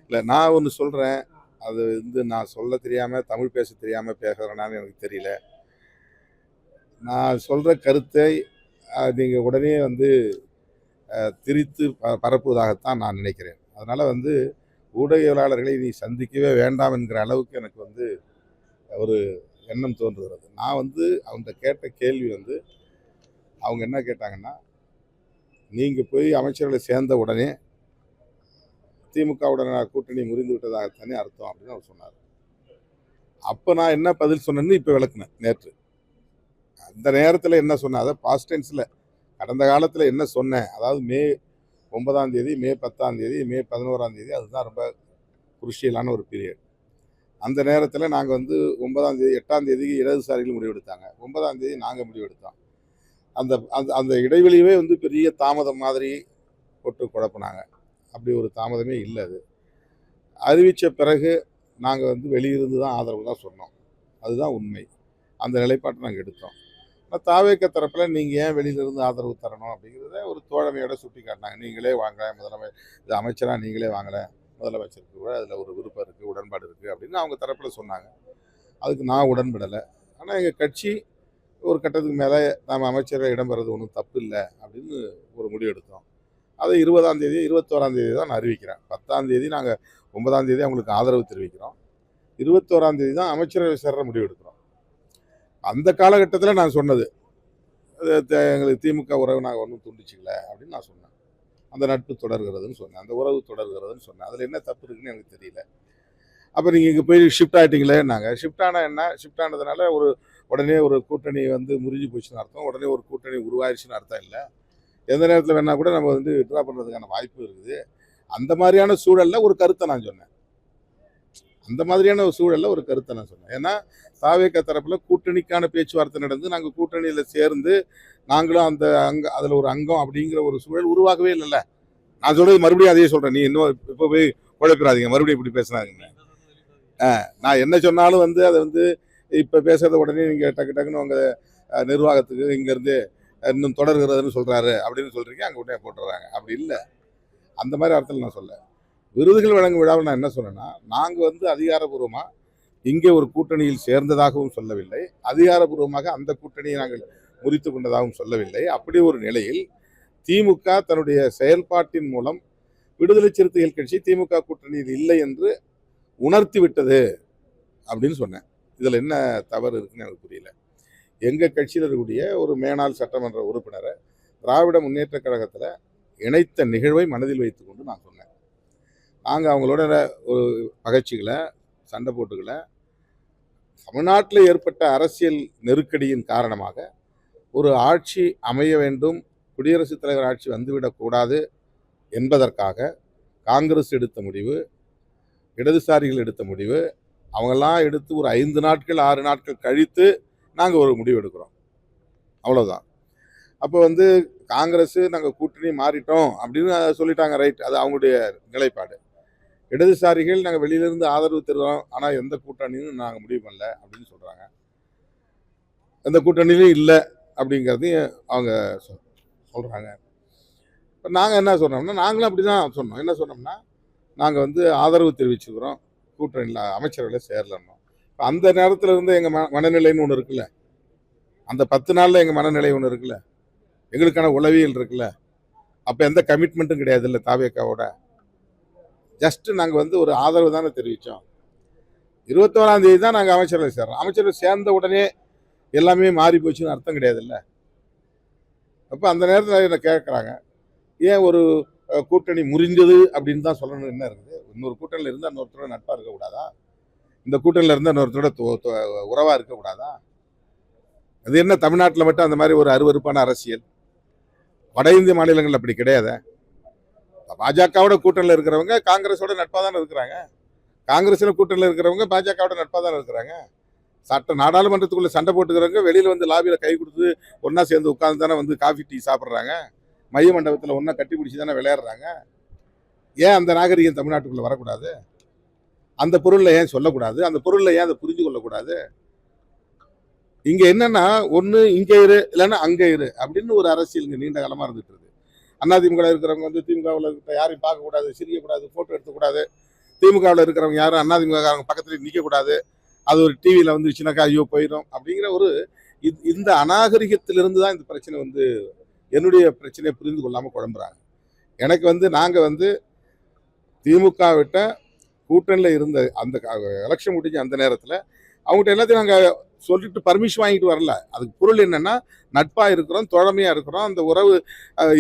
இல்லை, நான் ஒன்று சொல்கிறேன். அது நான் சொல்ல தெரியாமல், தமிழ் பேச தெரியாமல் பேசுகிறேனான்னு எனக்கு தெரியல. நான் சொல்கிற கருத்தை நீங்கள் உடனே திரித்து பரப்புவதாகத்தான் நான் நினைக்கிறேன். அதனால் ஊடகவியலாளர்களை நீ சந்திக்கவே வேண்டாம் என்கிற அளவுக்கு எனக்கு ஒரு எண்ணம் தோன்றுகிறது. நான் அவங்க கேட்ட கேள்வி அவங்க என்ன கேட்டாங்கன்னா, நீங்கள் போய் அமைச்சர்களை சேர்ந்த உடனே திமுகவுடன் கூட்டணி முறிந்து விட்டதாகத்தானே அர்த்தம் அப்படின்னு அவர் சொன்னார். அப்போ நான் என்ன பதில் சொன்னேன்னு இப்போ விளக்குனேன். நேற்று அந்த நேரத்தில் என்ன சொன்னேன், அதை பாஸ்ட் டென்ஸில் கடந்த காலத்தில் என்ன சொன்னேன், அதாவது மே 9ஆம் தேதி, மே 10ஆம் தேதி, மே 11ஆம் தேதி, அதுதான் ரொம்ப குருஷியலான ஒரு பீரியட். அந்த நேரத்தில் நாங்கள் 9ஆம் தேதி 8ஆம் தேதிக்கு இடதுசாரிகள் முடிவெடுத்தாங்க, 9ஆம் தேதி நாங்கள் முடிவெடுத்தோம். அந்த அந்த இடைவெளியவே பெரிய தாமதம் மாதிரி போட்டு குழப்பினாங்க. அப்படி ஒரு தாமதமே இல்லை. அது அறிவித்த பிறகு நாங்கள் வெளியிருந்து தான் ஆதரவு தான் சொன்னோம். அதுதான் உண்மை. அந்த நிலைப்பாட்டை நாங்கள் எடுத்தோம். தாவேக தரப்பில் நீங்கள் ஏன் வெளியிலிருந்து ஆதரவு தரணும் அப்படிங்கிறத ஒரு தோழமையோட சுட்டி காட்டினாங்க. நீங்களே வாங்க, இது அமைச்சராக நீங்களே வாங்கலை, முதலமைச்சருக்கு கூட அதில் ஒரு விருப்பம் இருக்குது, உடன்பாடு இருக்குது அப்படின்னு அவங்க தரப்பில் சொன்னாங்க. அதுக்கு நான் உடன்படலை. ஆனால் எங்கள் கட்சி ஒரு கட்டத்துக்கு மேலே நம்ம அமைச்சரை இடம்பெறது ஒன்றும் தப்பு இல்லை அப்படின்னு ஒரு முடிவு எடுத்தோம். அதை 20ஆம் தேதி 21ஆம் தேதி தான் நான் அறிவிக்கிறேன். 10ஆம் தேதி நாங்கள் 9ஆம் தேதி அவங்களுக்கு ஆதரவு தெரிவிக்கிறோம். 21ஆம் தேதி தான் அமைச்சரவை சேர்ற முடிவு எடுக்கிறோம். அந்த காலகட்டத்தில் நான் சொன்னது, எங்களுக்கு திமுக உறவு நாங்கள் ஒன்றும் துண்டிச்சிக்கல அப்படின்னு நான் சொன்னேன். அந்த நட்பு தொடர்கிறதுன்னு சொன்னேன், அந்த உறவு தொடர்கிறதுன்னு சொன்னேன். அதில் என்ன தப்பு இருக்குன்னு எனக்கு தெரியல. அப்போ நீங்கள் இங்கே போய் ஷிஃப்ட் ஆகிட்டீங்களே. நாங்கள் ஷிஃப்ட் ஆனால் என்ன, ஷிஃப்ட் ஆனதுனால உடனே ஒரு கூட்டணி முறிஞ்சு போச்சுன்னு அர்த்தம், உடனே ஒரு கூட்டணி உருவாயிருச்சுன்னு அர்த்தம் இல்லை. எந்த நேரத்தில் வேணால் கூட நம்ம விட்ரா பண்ணுறதுக்கான வாய்ப்பு இருக்குது. அந்த மாதிரியான சூழலில் ஒரு கருத்தை நான் சொன்னேன். ஏன்னா தாவேக தரப்பில் கூட்டணிக்கான பேச்சுவார்த்தை நடந்து நாங்கள் கூட்டணியில் சேர்ந்து நாங்களும் அதில் ஒரு அங்கம் அப்படிங்கிற ஒரு சூழல் உருவாகவே இல்லைல்ல. நான் சொல்கிறது மறுபடியும் அதையே சொல்கிறேன். நீ இன்னும் இப்போ போய் குழப்பிடாதீங்க, மறுபடியும் இப்படி பேசுனாங்க. நான் என்ன சொன்னாலும் அதை இப்போ பேசுறத உடனே நீங்கள் டக்குன்னு உங்கள் நிர்வாகத்துக்கு இங்கேருந்து இன்னும் தொடர்கிறதுன்னு சொல்கிறாரு அப்படின்னு சொல்கிறீங்க, அங்கே உடனே போட்டுறாங்க. அப்படி இல்லை, அந்த மாதிரி அர்த்தத்தில் நான் சொல்ல. விருதுகள் வழங்கும் விழாவில் நான் என்ன சொன்னேன்னா, நாங்கள் அதிகாரபூர்வமாக இங்கே ஒரு கூட்டணியில் சேர்ந்ததாகவும் சொல்லவில்லை, அதிகாரபூர்வமாக அந்த கூட்டணியை நாங்கள் முறித்து கொண்டதாகவும் சொல்லவில்லை. அப்படி ஒரு நிலையில் திமுக தன்னுடைய செயல்பாட்டின் மூலம் விடுதலை சிறுத்தைகள் கட்சி திமுக கூட்டணியில் இல்லை என்று உணர்த்தி விட்டது அப்படின்னு சொன்னேன். இதில் என்ன தவறு இருக்குன்னு எனக்கு புரியல. எங்கள் கட்சியில் இருக்கக்கூடிய ஒரு மேனாள் சட்டமன்ற உறுப்பினரை திராவிட முன்னேற்ற கழகத்தில் இணைத்த நிகழ்வை மனதில் வைத்து கொண்டு நான் சொன்னேன். நாங்கள் அவங்களோட ஒரு பகச்சிகளை, சண்டை போட்டுகளை, தமிழ்நாட்டில் ஏற்பட்ட அரசியல் நெருக்கடியின் காரணமாக ஒரு ஆட்சி அமைய வேண்டும், குடியரசுத் தலைவர் ஆட்சி வந்துவிடக்கூடாது என்பதற்காக காங்கிரஸ் எடுத்த முடிவு, இடதுசாரிகள் எடுத்த முடிவு, அவங்கெல்லாம் எடுத்து ஒரு 5 நாட்கள் 6 நாட்கள் கழித்து நாங்கள் ஒரு முடிவு எடுக்கிறோம். அவ்வளோதான். அப்போ காங்கிரஸ் நாங்கள் கூட்டணி மாறிட்டோம் அப்படின்னு சொல்லிட்டாங்க. ரைட், அது அவங்களுடைய நிலைப்பாடு. இடதுசாரிகள் நாங்கள் வெளியிலேருந்து ஆதரவு தருவோம், ஆனால் எந்த கூட்டணியும் நாங்கள் முடிவு பண்ணல அப்படின்னு சொல்கிறாங்க. எந்த கூட்டணியிலும் இல்லை அப்படிங்கிறதையும் அவங்க சொல்கிறாங்க. இப்போ நாங்கள் என்ன சொன்னோம்னா, நாங்களும் அப்படி தான் சொன்னோம். என்ன சொன்னோம்னா, நாங்கள் ஆதரவு தெரிவிச்சுக்கிறோம், கூட்டணியில் அமைச்சர்களை சேரலன்னோம். இப்போ அந்த நேரத்தில் எங்கள் மனநிலைன்னு ஒன்று இருக்குல்ல, அந்த 10 நாளில் எங்கள் மனநிலை ஒன்று இருக்குல்ல, எங்களுக்கான உளவியல் இருக்குல்ல. அப்போ எந்த கமிட்மெண்ட்டும் கிடையாது இல்லை தாவேக்காவோட. ஜஸ்ட்டு நாங்கள் ஒரு ஆதரவு தானே தெரிவித்தோம். 21ஆம் தேதி தான் நாங்கள் அமைச்சர்களை சேர்றோம். அமைச்சர்கள் சேர்ந்த உடனே எல்லாமே மாறி போச்சுன்னு அர்த்தம் கிடையாது இல்லை. அப்போ அந்த நேரத்தில் என்ன கேட்குறாங்க, ஏன் ஒரு கூட்டணி முறிஞ்சது அப்படின்னு தான் சொல்லணும். என்ன இருக்குது, இன்னொரு கூட்டணியில் இருந்தால் இன்னொருத்தரோட நட்பாக இருக்கக்கூடாதா? இந்த கூட்டணியில் இருந்தால் இன்னொருத்தரோட உறவாக இருக்கக்கூடாதா? அது என்ன தமிழ்நாட்டில் மட்டும் அந்த மாதிரி ஒரு அருவருப்பான அரசியல்? வட இந்திய மாநிலங்கள் அப்படி கிடையாது. பாஜகவோட கூட்டணியில் இருக்கிறவங்க காங்கிரஸோட நட்பாக தானே இருக்கிறாங்க. காங்கிரஸில் கூட்டணியில் இருக்கிறவங்க பாஜகவோட நட்பாக தானே இருக்கிறாங்க. நாடாளுமன்றத்துக்குள்ளே சண்டை போட்டுக்கிறவங்க வெளியில் லாபியில் கை கொடுத்து ஒன்றா சேர்ந்து உட்காந்து தானே காஃபி டீ சாப்பிட்றாங்க. மைய மண்டபத்தில் ஒன்றா கட்டி பிடிச்சி தானே விளையாடுறாங்க. ஏன் அந்த நாகரிகம் தமிழ்நாட்டுக்குள்ளே வரக்கூடாது? அந்த பொருளில் ஏன் சொல்லக்கூடாது? அந்த பொருளில் ஏன் அதை புரிஞ்சு கொள்ளக்கூடாது? இங்கே என்னன்னா, ஒன்று இங்கே இரு இல்லைன்னா அங்கே இரு அப்படின்னு ஒரு அரசியல் இங்கே நீண்ட காலமாக இருந்துட்டு இருக்கு. அதிமுக இருக்கிறவங்க வந்து திமுகவில் இருக்கிற யாரையும் பார்க்கக்கூடாது, சிரிக்கக்கூடாது, ஃபோட்டோ எடுக்கக்கூடாது. திமுகவில் இருக்கிறவங்க யாரும் அதிமுக பக்கத்துல நிற்கக்கூடாது. அது ஒரு டிவியில் வந்துச்சுனாக்கா ஐயோ போயிடும் அப்படிங்கிற ஒரு இந்த அநாகரிகத்திலிருந்து தான் இந்த பிரச்சனை வந்து என்னுடைய பிரச்சனையை புரிந்து கொள்ளாமல் குழம்புறாங்க. எனக்கு வந்து நாங்கள் வந்து திமுக விட்ட கூட்டணியில் இருந்த அந்த எலெக்ஷன் முடிஞ்ச அந்த நேரத்தில் அவங்ககிட்ட எல்லாத்தையும் நாங்கள் சொல்லிட்டு பர்மிஷன் வாங்கிட்டு வரல. அதுக்கு பொருள் என்னன்னா, நட்பாக இருக்கிறோம், தோழமையாக இருக்கிறோம், அந்த உறவு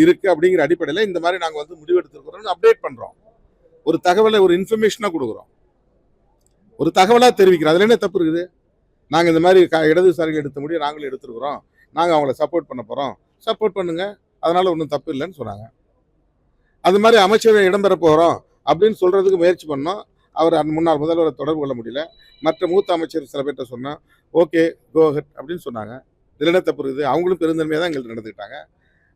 இருக்குது அப்படிங்கிற அடிப்படையில் இந்த மாதிரி நாங்கள் வந்து முடிவெடுத்துருக்கிறோம்னு அப்டேட் பண்ணுறோம். ஒரு தகவலை ஒரு இன்ஃபர்மேஷனாக கொடுக்குறோம், ஒரு தகவலாக தெரிவிக்கிறோம். அதில் என்ன தப்பு இருக்குது? நாங்கள் இந்த மாதிரி இடதுசாரிகள் எடுத்த முடியும் நாங்களும் எடுத்துருக்குறோம், நாங்கள் அவங்கள சப்போர்ட் பண்ண போகிறோம், சப்போர்ட் பண்ணுங்க, அதனால் ஒன்றும் தப்பு இல்லைன்னு சொன்னாங்க. அது மாதிரி அமைச்சரை இடம்பெற போகிறோம் அப்படின்னு சொல்கிறதுக்கு முயற்சி பண்ணோம். அவர் முன்னாள் முதல்வரை தொடர்பு கொள்ள முடியல. மற்ற மூத்த அமைச்சர் சில பேர்கிட்ட சொன்னோம், ஓகே கோ ஹெட் அப்படின்னு சொன்னாங்க. இதில் என்ன தப்பு இருக்குது? அவங்களும் பெருந்தன்மையாக தான் எங்களுக்கு நடந்துக்கிட்டாங்க.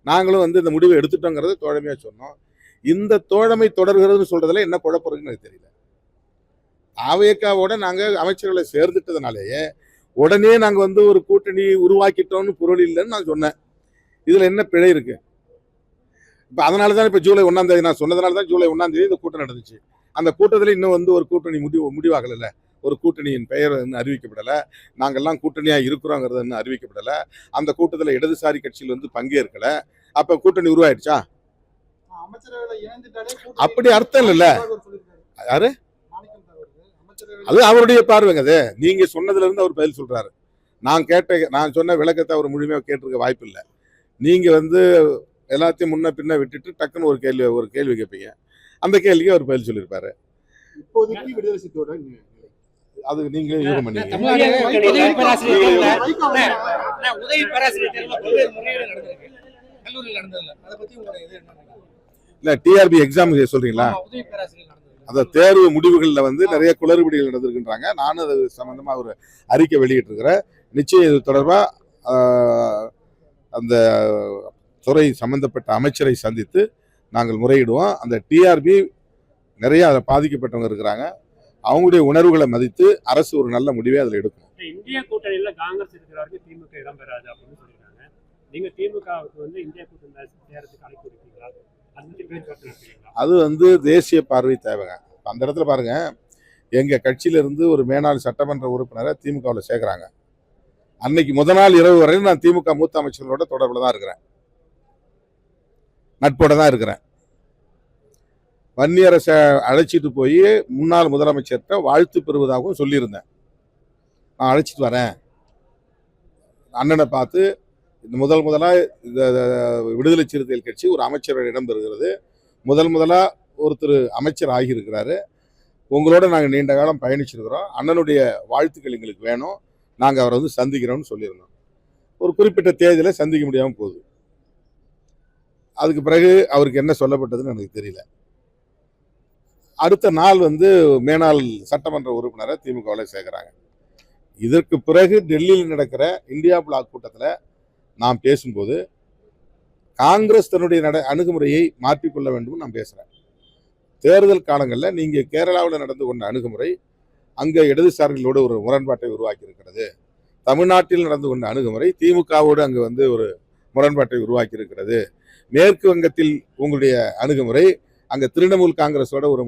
நாங்களும் வந்து இந்த முடிவை எடுத்துட்டோங்கிறத தோழமையாக சொன்னோம். இந்த தோழமை தொடர்கிறதுன்னு சொல்கிறதுல என்ன குழப்பம் எனக்கு தெரியல. அவையக்காவோட நாங்கள் அமைச்சர்களை சேர்ந்துட்டதுனாலேயே உடனே நாங்கள் வந்து ஒரு கூட்டணி உருவாக்கிட்டோம்னு பொருள் இல்லைன்னு நான் சொன்னேன். இதில் என்ன பிழை இருக்கு? இப்போ அதனால தான் இப்போ ஜூலை 1ஆம் தேதி நான் சொன்னதுனால தான் ஜூலை 1ஆம் தேதி இந்த கூட்டம் நடந்துச்சு. அந்த கூட்டத்தில் இன்னும் வந்து ஒரு கூட்டணி முடிவாகலை. ஒரு கூட்டணியின் பெயர் இன்னும் அறிவிக்கப்படலை. நாங்கள்லாம் கூட்டணியாக இருக்கிறோங்கிறது இன்னும் அறிவிக்கப்படலை. அந்த கூட்டத்தில் இடதுசாரி கட்சியில் வந்து பங்கேற்கலை. அப்போ கூட்டணி உருவாயிடுச்சா? அப்படி அர்த்தம் இல்லைல்ல. யாரு? அது அவருடைய பார்வைங்க. அது நீங்க சொன்னதுல இருந்து அவர் பதில் சொல்றாரு. நான் சொன்ன விளக்கத்தை அவர் முழுமையாக கேட்டிருக்க வாய்ப்பு இல்லை. நீங்க வந்து எல்லாத்தையும் முன்ன பின்ன விட்டுட்டு டக்குன்னு ஒரு கேள்வி கேட்பீங்க. அந்த கேள்விக்கு அவர் பதில் சொல்லியிருப்பாரு. அது நீங்களே யூகம் பண்ணீங்க. இல்ல டிஆர்பி எக்ஸாம் சொல்றீங்களா? அந்த தேர்வு முடிவுகளில் வந்து நிறைய குளறுபடிகள் நடந்திருக்கின்றாங்க. நானும் அது சம்பந்தமாக ஒரு அறிக்கை வெளியிட்டிருக்கிறேன். நிச்சயம் இது தொடர்பாக அந்த துறை சம்பந்தப்பட்ட அமைச்சரை சந்தித்து நாங்கள் முறையிடுவோம். அந்த டிஆர்பி நிறைய அதில் பாதிக்கப்பட்டவங்க இருக்கிறாங்க. அவங்களுடைய உணர்வுகளை மதித்து அரசு ஒரு நல்ல முடிவை அதில் எடுக்கும். இந்திய கூட்டணியில காங்கிரஸ் இருக்கிறவருக்கு திமுக இடம்பெறாது அப்படின்னு சொல்லியிருக்காங்க. நீங்க திமுகவுக்கு வந்து இந்திய கூட்டணி நேரத்துக்கு அழைப்பு விடுப்பீங்களா? அது வந்து தேசிய பார்வை தேவைங்க. அந்த இடத்துல பாருங்க, எங்க கட்சியில இருந்து ஒரு மேனாள் சட்டமன்ற உறுப்பினரை திமுகவில் சேர்க்கிறாங்க. அன்னைக்கு முதல் நாள் இரவு வரையும் நான் திமுக மூத்த அமைச்சர்களோட தொடர்பில் தான் இருக்கிறேன், நட்போட தான் இருக்கிறேன். வன்னியரசை அழைச்சிட்டு போய் முன்னாள் முதலமைச்சர்கிட்ட வாழ்த்து பெறுவதாகவும் சொல்லியிருந்தேன். நான் அழைச்சிட்டு வரேன், அண்ணனை பார்த்து இந்த முதலாக இந்த விடுதலை சிறுத்தைகள் கட்சி ஒரு அமைச்சரோட இடம்பெறுகிறது. முதலாக ஒருத்தர் அமைச்சர் ஆகியிருக்கிறாரு. உங்களோட நாங்கள் நீண்ட காலம் பயணிச்சிருக்கிறோம். அண்ணனுடைய வாழ்த்துக்கள் எங்களுக்கு வேணும், நாங்கள் அவரை வந்து சந்திக்கிறோம்னு சொல்லியிருந்தோம். ஒரு குறிப்பிட்ட தேதியில் சந்திக்க முடியாமல் போகுது. அதுக்கு பிறகு அவருக்கு என்ன சொல்லப்பட்டதுன்னு எனக்கு தெரியல. அடுத்த நாள் வந்து மேனாள் சட்டமன்ற உறுப்பினரை திமுகவில் சேர்க்கிறாங்க. இதற்கு பிறகு டெல்லியில் நடக்கிற இந்தியா பிளாக் கூட்டத்தில் நான் பேசும்போது காங்கிரஸ் தன்னுடைய அணுகுமுறையை மாற்றிக்கொள்ள வேண்டும் நான் பேசுகிறேன். தேர்தல் காலங்களில் நீங்கள் கேரளாவில் நடந்து கொண்ட அணுகுமுறை அங்கே இடதுசாரிகளோடு ஒரு முரண்பாட்டை உருவாக்கி இருக்கிறது. தமிழ்நாட்டில் நடந்து கொண்ட அணுகுமுறை திமுகவோடு அங்கே வந்து ஒரு முரண்பாட்டை உருவாக்கி இருக்கிறது. மேற்கு வங்கத்தில் உங்களுடைய அணுகுமுறை அங்கே திரிணாமுல் காங்கிரஸோட ஒரு